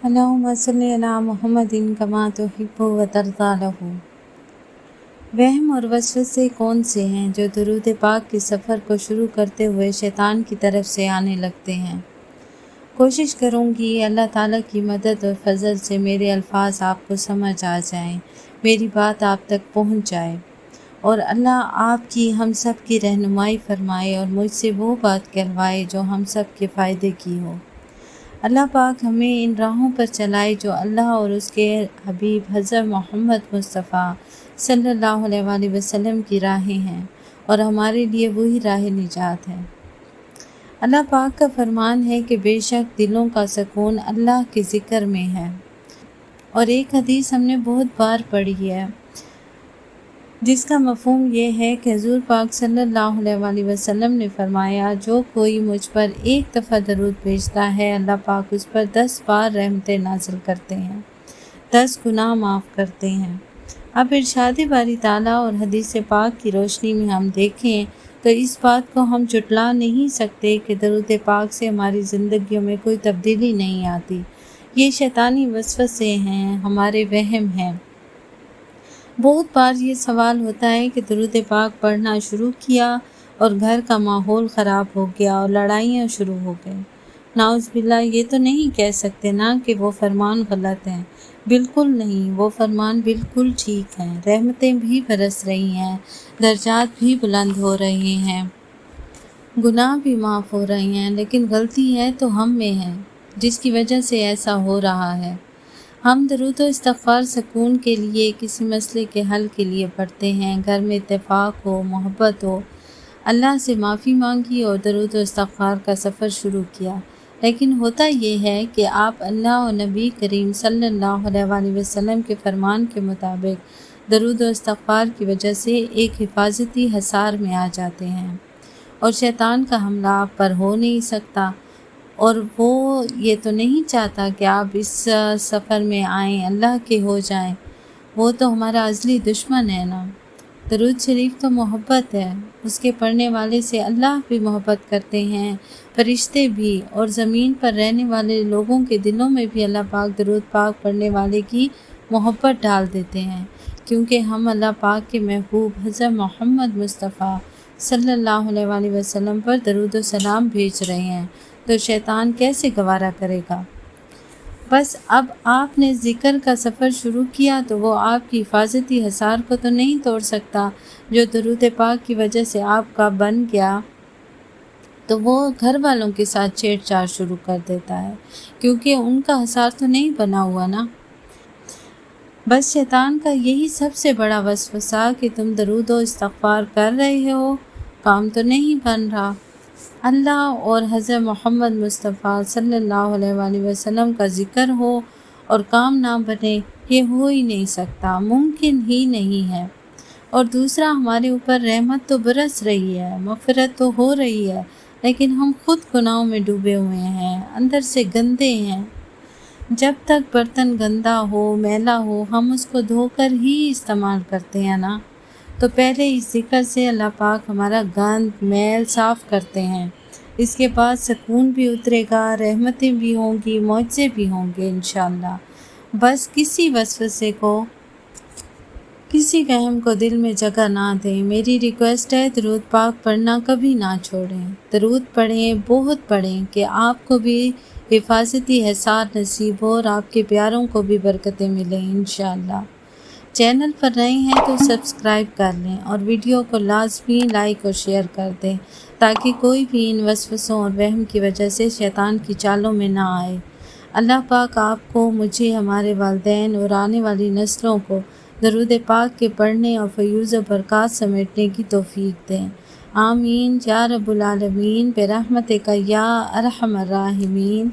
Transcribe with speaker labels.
Speaker 1: اللہم صلی علی محمد کما تحب و ترضی لہ۔ وہم اور وسوسے کون سے ہیں جو درود پاک کے سفر کو شروع کرتے ہوئے شیطان کی طرف سے آنے لگتے ہیں؟ کوشش کروں گی اللہ تعالیٰ کی مدد اور فضل سے میرے الفاظ آپ کو سمجھ آ جائیں، میری بات آپ تک پہنچ جائے، اور اللہ آپ کی ہم سب کی رہنمائی فرمائے اور مجھ سے وہ بات کہلوائے جو ہم سب کے فائدے کی ہو۔ اللہ پاک ہمیں ان راہوں پر چلائے جو اللہ اور اس کے حبیب حضرت محمد مصطفیٰ صلی اللہ علیہ وآلہ وسلم کی راہیں ہیں، اور ہمارے لیے وہی راہ نجات ہے۔ اللہ پاک کا فرمان ہے کہ بے شک دلوں کا سکون اللہ کے ذکر میں ہے، اور ایک حدیث ہم نے بہت بار پڑھی ہے جس کا مفہوم یہ ہے کہ حضور پاک صلی اللہ علیہ وآلہ وسلم نے فرمایا، جو کوئی مجھ پر ایک دفعہ درود بھیجتا ہے اللہ پاک اس پر 10 بار رحمتیں نازل کرتے ہیں، 10 گناہ معاف کرتے ہیں۔ اب ارشاد باری تعالیٰ اور حدیث پاک کی روشنی میں ہم دیکھیں تو اس بات کو ہم جھٹلا نہیں سکتے کہ درود پاک سے ہماری زندگیوں میں کوئی تبدیلی نہیں آتی۔ یہ شیطانی وسوسے ہیں، ہمارے وہم ہیں۔ بہت بار یہ سوال ہوتا ہے کہ درود پاک پڑھنا شروع کیا اور گھر کا ماحول خراب ہو گیا اور لڑائیاں شروع ہو گئیں۔ نعوذ باللہ، یہ تو نہیں کہہ سکتے نا کہ وہ فرمان غلط ہیں۔ بالکل نہیں، وہ فرمان بالکل ٹھیک ہیں۔ رحمتیں بھی برس رہی ہیں، درجات بھی بلند ہو رہے ہیں، گناہ بھی معاف ہو رہے ہیں، لیکن غلطی ہے تو ہم میں ہے، جس کی وجہ سے ایسا ہو رہا ہے۔ ہم درود و استغفار سکون کے لیے، کسی مسئلے کے حل کے لیے پڑھتے ہیں، گھر میں اتفاق ہو، محبت ہو، اللہ سے معافی مانگی اور درود و استغفار کا سفر شروع کیا۔ لیکن ہوتا یہ ہے کہ آپ اللہ اور نبی کریم صلی اللہ علیہ وآلہ وسلم کے فرمان کے مطابق درود و استغفار کی وجہ سے ایک حفاظتی حصار میں آ جاتے ہیں، اور شیطان کا حملہ آپ پر ہو نہیں سکتا، اور وہ یہ تو نہیں چاہتا کہ آپ اس سفر میں آئیں، اللہ کے ہو جائیں۔ وہ تو ہمارا ازلی دشمن ہے نا۔ درود شریف تو محبت ہے، اس کے پڑھنے والے سے اللہ بھی محبت کرتے ہیں، فرشتے بھی، اور زمین پر رہنے والے لوگوں کے دلوں میں بھی اللہ پاک درود پاک پڑھنے والے کی محبت ڈال دیتے ہیں، کیونکہ ہم اللہ پاک کے محبوب حضرت محمد مصطفیٰ صلی اللہ علیہ وآلہ وسلم پر درود و سلام بھیج رہے ہیں، تو شیطان کیسے گوارا کرے گا؟ بس اب آپ نے ذکر کا سفر شروع کیا تو وہ آپ کی حفاظتی حصار کو تو نہیں توڑ سکتا۔ جو درود پاک کی وجہ سے آپ کا بن گیا تو وہ گھر والوں کے ساتھ چھیڑ چھاڑ شروع کر دیتا ہے، کیونکہ ان کا حصار تو نہیں بنا ہوا نا۔ بس شیطان کا یہی سب سے بڑا وسوسہ کہ تم درود و استغفار کر رہے ہو، کام تو نہیں بن رہا۔ اللہ اور حضرت محمد مصطفیٰ صلی اللہ علیہ وآلہ وسلم کا ذکر ہو اور کام نہ بنے، یہ ہو ہی نہیں سکتا، ممکن ہی نہیں ہے۔ اور دوسرا، ہمارے اوپر رحمت تو برس رہی ہے، مغفرت تو ہو رہی ہے، لیکن ہم خود گناہوں میں ڈوبے ہوئے ہیں، اندر سے گندے ہیں۔ جب تک برتن گندا ہو، میلا ہو، ہم اس کو دھو کر ہی استعمال کرتے ہیں نا، تو پہلے اس ذکر سے اللہ پاک ہمارا گند میل صاف کرتے ہیں۔ اس کے بعد سکون بھی اترے گا، رحمتیں بھی ہوں گی، معجزے بھی ہوں گے انشاءاللہ۔ بس کسی وسوسے کو، کسی وہم کو دل میں جگہ نہ دیں۔ میری ریکویسٹ ہے، درود پاک پڑھنا کبھی نہ چھوڑیں۔ درود پڑھیں، بہت پڑھیں، کہ آپ کو بھی حفاظتی حصار نصیب ہو اور آپ کے پیاروں کو بھی برکتیں ملیں انشاءاللہ۔ چینل پر نئے ہیں تو سبسکرائب کر لیں اور ویڈیو کو لازمی لائک اور شیئر کر دیں، تاکہ کوئی بھی ان وسوسوں اور وہم کی وجہ سے شیطان کی چالوں میں نہ آئے۔ اللہ پاک آپ کو، مجھے، ہمارے والدین اور آنے والی نسلوں کو درود پاک کے پڑھنے اور فیوز و برکات سمیٹنے کی توفیق دیں۔ آمین یا رب العالمین، برحمتک یا ارحم الراحمین۔